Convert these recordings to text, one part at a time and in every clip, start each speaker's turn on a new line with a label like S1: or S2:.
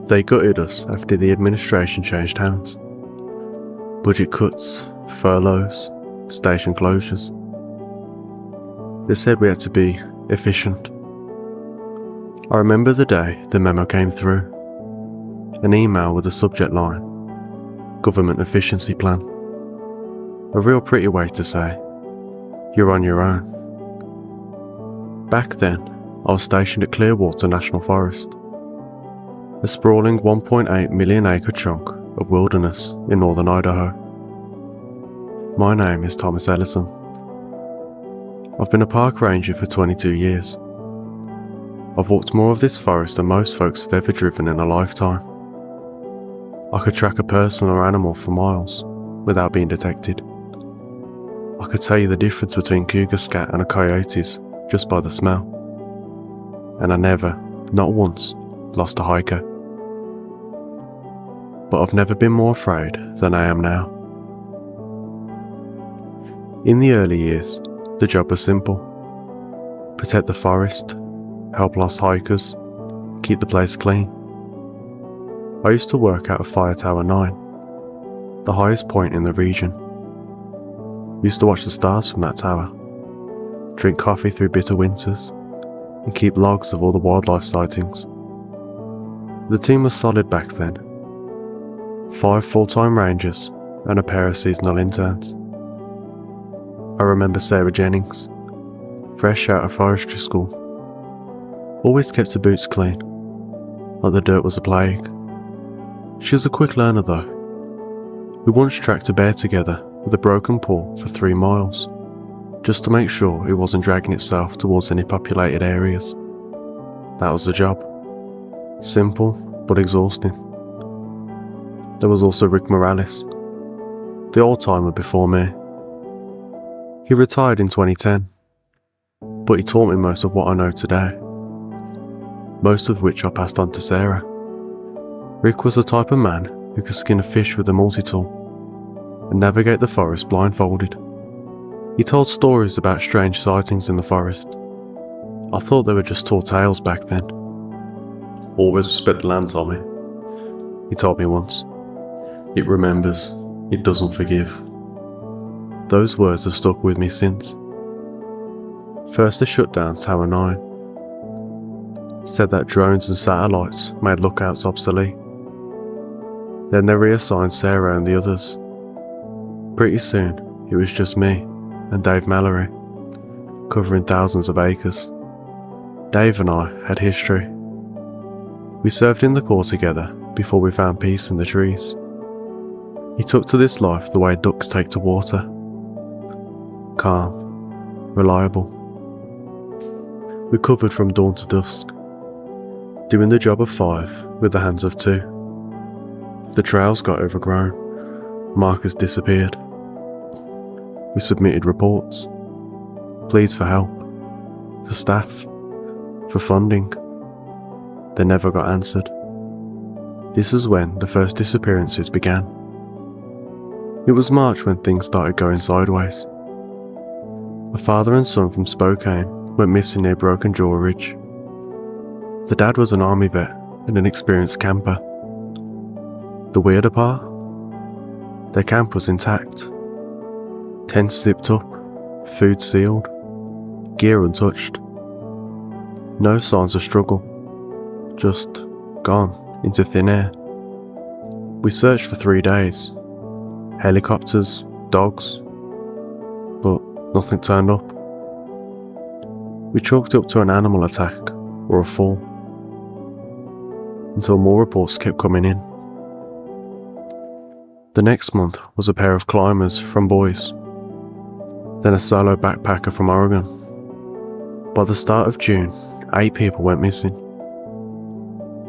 S1: They gutted us after the administration changed hands. Budget cuts, furloughs, station closures. They said we had to be efficient. I remember the day the memo came through. An email with a subject line, Government Efficiency Plan. A real pretty way to say, you're on your own. Back then, I was stationed at Clearwater National Forest, a sprawling 1.8 million acre chunk of wilderness in northern Idaho. My name is Thomas Ellison. I've been a park ranger for 22 years. I've walked more of this forest than most folks have ever driven in a lifetime. I could track a person or animal for miles without being detected. I could tell you the difference between cougar scat and a coyote's just by the smell. And I never, not once, lost a hiker. But I've never been more afraid than I am now. In the early years, the job was simple. Protect the forest, help lost hikers, keep the place clean. I used to work out of Fire Tower 9, the highest point in the region. Used to watch the stars from that tower, drink coffee through bitter winters, and keep logs of all the wildlife sightings. The team was solid back then. 5 full-time rangers and a pair of seasonal interns. I remember Sarah Jennings, fresh out of forestry school. Always kept her boots clean, like the dirt was a plague. She was a quick learner though. We once tracked a bear together with a broken paw for 3 miles, just to make sure it wasn't dragging itself towards any populated areas. That was the job. Simple, but exhausting. There was also Rick Morales, the old-timer before me. He retired in 2010, but he taught me most of what I know today, most of which I passed on to Sarah. Rick was the type of man who could skin a fish with a multi-tool and navigate the forest blindfolded. He told stories about strange sightings in the forest. I thought they were just tall tales back then. Always respect the land, Tommy, he told me once. It remembers, it doesn't forgive. Those words have stuck with me since. First they shut down Tower 9. Said that drones and satellites made lookouts obsolete. Then they reassigned Sarah and the others. Pretty soon, it was just me and Dave Mallory, covering thousands of acres. Dave and I had history. We served in the Corps together before we found peace in the trees. He took to this life the way ducks take to water. Calm, reliable. We covered from dawn to dusk, doing the job of 5 with the hands of 2. The trails got overgrown, markers disappeared. We submitted reports, pleas for help, for staff, for funding. They never got answered. This was when the first disappearances began. It was March when things started going sideways. A father and son from Spokane went missing near Broken Jaw Ridge. The dad was an army vet and an experienced camper. The weirder part? Their camp was intact. Tents zipped up, food sealed, gear untouched. No signs of struggle, just gone into thin air. We searched for 3 days. Helicopters, dogs, but nothing turned up. We chalked it up to an animal attack or a fall, until more reports kept coming in. The next month was a pair of climbers from Boise, then a solo backpacker from Oregon. By the start of June, 8 people went missing,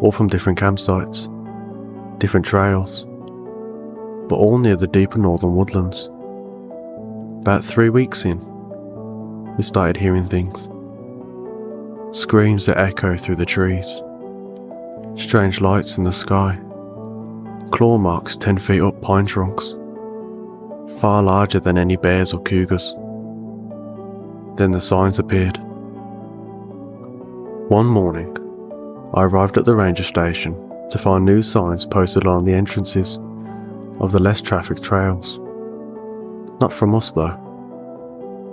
S1: all from different campsites, different trails, but all near the deeper northern woodlands. About 3 weeks in, we started hearing things. Screams that echo through the trees, strange lights in the sky, claw marks 10 feet up pine trunks, far larger than any bears or cougars. Then the signs appeared. One morning, I arrived at the ranger station to find new signs posted along the entrances of the less trafficked trails. Not from us though.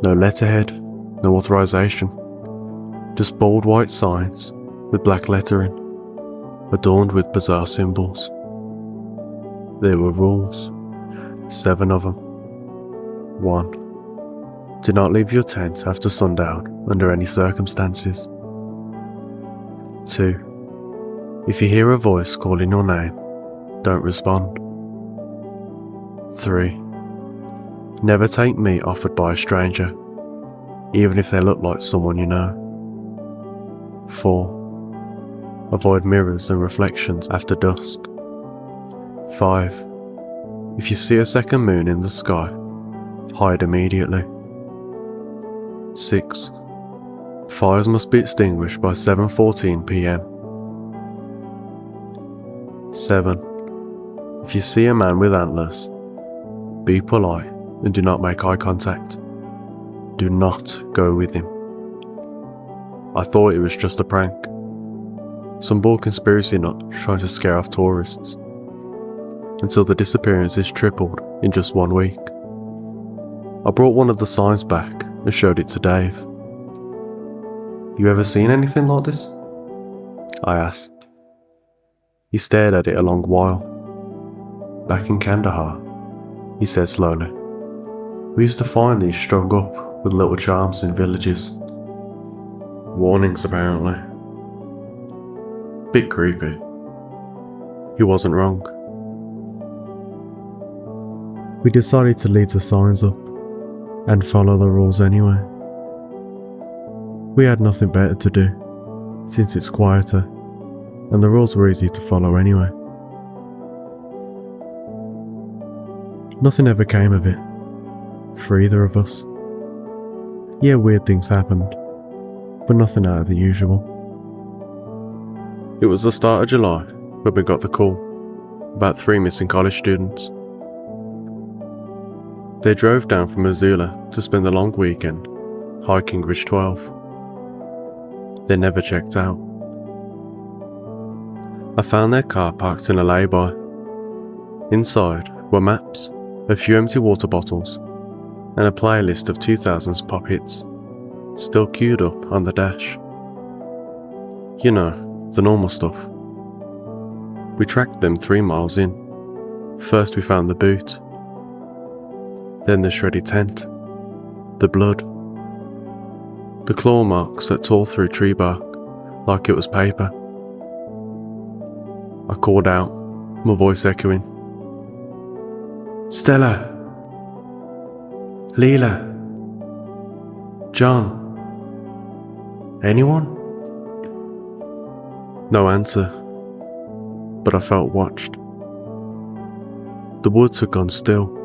S1: No letterhead, no authorization. Just bold white signs with black lettering, adorned with bizarre symbols. There were rules, 7 of them. 1. Do not leave your tent after sundown under any circumstances. 2. If you hear a voice calling your name, don't respond. 3. Never take meat offered by a stranger, even if they look like someone you know. 4. Avoid mirrors and reflections after dusk. 5. If you see a second moon in the sky, hide immediately. 6. Fires must be extinguished by 7:14 p.m. 7. If you see a man with antlers, be polite and do not make eye contact. Do not go with him. I thought it was just a prank. Some bored conspiracy nut trying to scare off tourists. Until the disappearances tripled in just 1 week. I brought one of the signs back and showed it to Dave. You ever seen anything like this? I asked. He stared at it a long while. Back in Kandahar, he said slowly. We used to find these strung up with little charms in villages. Warnings apparently. Bit creepy. He wasn't wrong. We decided to leave the signs up and follow the rules anyway. We had nothing better to do, since it's quieter, and the rules were easy to follow anyway. Nothing ever came of it, for either of us. Yeah, weird things happened, but nothing out of the usual. It was the start of July when we got the call about 3 missing college students. They drove down from Missoula to spend the long weekend hiking Ridge 12. They never checked out. I found their car parked in a lay-by. Inside were maps, a few empty water bottles, and a playlist of 2000's pop hits, still queued up on the dash. You know, the normal stuff. We tracked them 3 miles in. First we found the boot, then the shredded tent, the blood, the claw marks that tore through tree bark like it was paper. I called out, my voice echoing. Stella! Leela! John! Anyone? No answer, but I felt watched. The woods had gone still.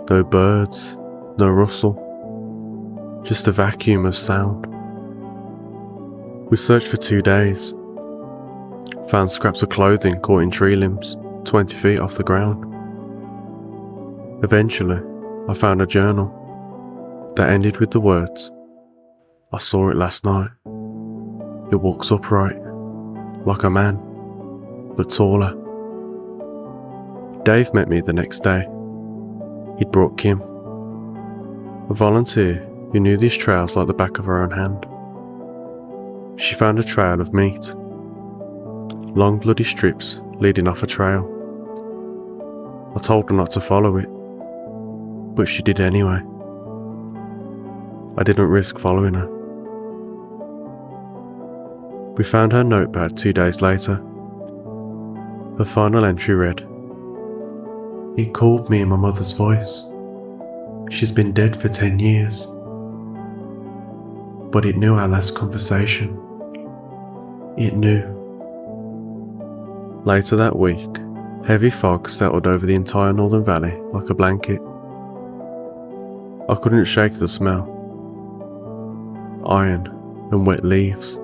S1: No birds, no rustle, just a vacuum of sound. We searched for 2 days, found scraps of clothing caught in tree limbs 20 feet off the ground. Eventually, I found a journal that ended with the words, I saw it last night. It walks upright, like a man, but taller. Dave met me the next day. He'd brought Kim, a volunteer who knew these trails like the back of her own hand. She found a trail of meat, long bloody strips leading off a trail. I told her not to follow it, but she did anyway. I didn't risk following her. We found her notepad 2 days later. The final entry read, It called me in my mother's voice. She's been dead for 10 years. But it knew our last conversation. It knew. Later that week, heavy fog settled over the entire Northern Valley like a blanket. I couldn't shake the smell. Iron and wet leaves.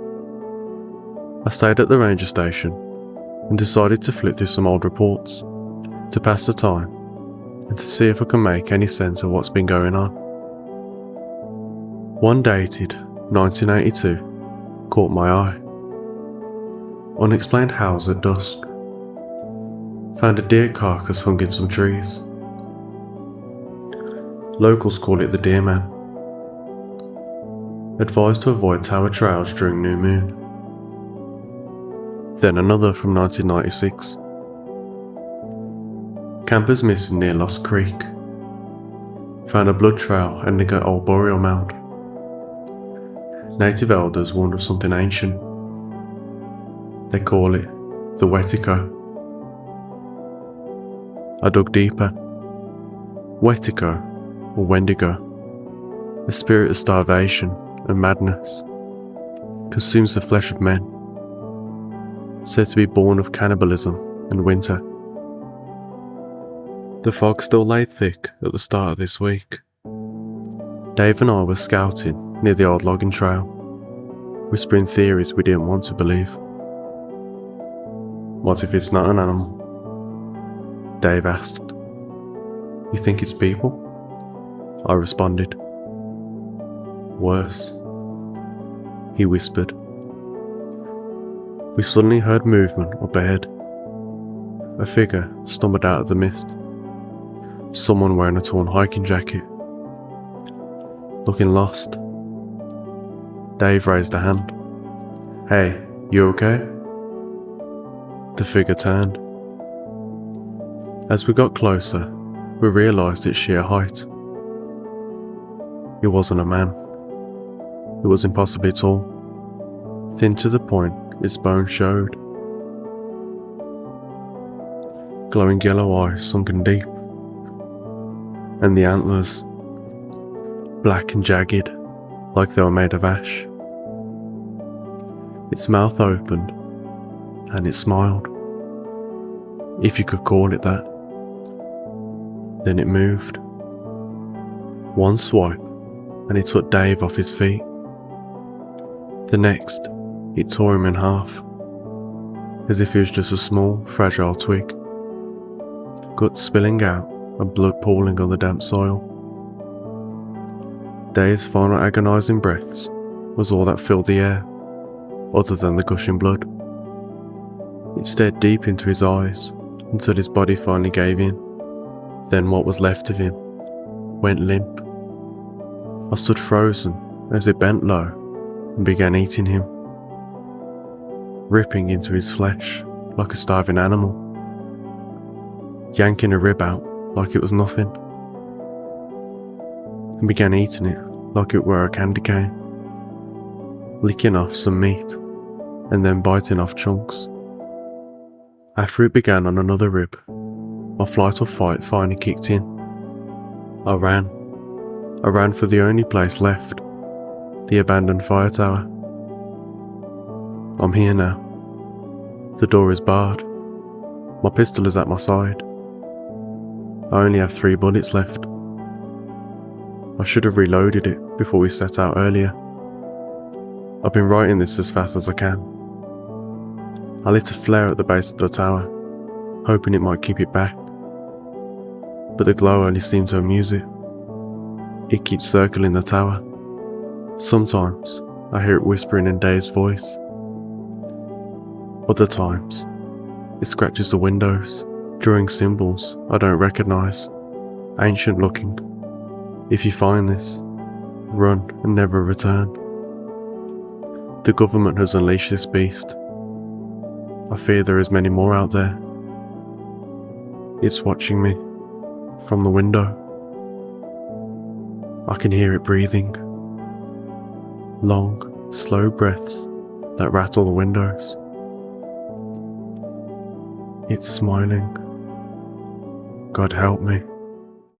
S1: I stayed at the ranger station and decided to flip through some old reports to pass the time and to see if I can make any sense of what's been going on. One dated 1982 caught my eye. Unexplained howls at dusk. Found a deer carcass hung in some trees. Locals call it the Deer Man. Advised to avoid tower trails during new moon. Then another from 1996. Campers missing near Lost Creek. Found a blood trail ending at old burial mound. Native elders warned of something ancient. They call it the Wendigo. I dug deeper. Wendigo, or Wendigo, a spirit of starvation and madness, consumes the flesh of men, said to be born of cannibalism and winter. The fog still lay thick at the start of this week. Dave and I were scouting near the old logging trail, whispering theories we didn't want to believe. What if it's not an animal? Dave asked. You think it's people? I responded. Worse, he whispered. We suddenly heard movement up ahead. A figure stumbled out of the mist. Someone wearing a torn hiking jacket. Looking lost. Dave raised a hand. Hey, you okay? The figure turned. As we got closer, we realised its sheer height. It wasn't a man. It was impossibly tall, thin to the point its bones showed. Glowing yellow eyes sunken deep, and the antlers, black and jagged, like they were made of ash. Its mouth opened, and it smiled, if you could call it that. Then it moved. One swipe, and it took Dave off his feet. The next, it tore him in half, as if he was just a small, fragile twig. Guts spilling out and blood pooling on the damp soil. Dave's final agonising breaths was all that filled the air, other than the gushing blood. It stared deep into his eyes until his body finally gave in. Then what was left of him went limp. I stood frozen as it bent low and began eating him, ripping into his flesh like a starving animal, yanking a rib out like it was nothing, and began eating it like it were a candy cane, licking off some meat and then biting off chunks. After it began on another rib, my flight or fight finally kicked in. I ran for the only place left, the abandoned fire tower. I'm here now. The door is barred. My pistol is at my side. I only have 3 bullets left. I should have reloaded it before we set out earlier. I've been writing this as fast as I can. I lit a flare at the base of the tower, hoping it might keep it back. But the glow only seemed to amuse it. It keeps circling the tower. Sometimes I hear it whispering in Dave's voice. Other times, it scratches the windows, drawing symbols I don't recognise, ancient looking. If you find this, run and never return. The government has unleashed this beast. I fear there is many more out there. It's watching me from the window. I can hear it breathing. Long, slow breaths that rattle the windows. It's smiling. God help me.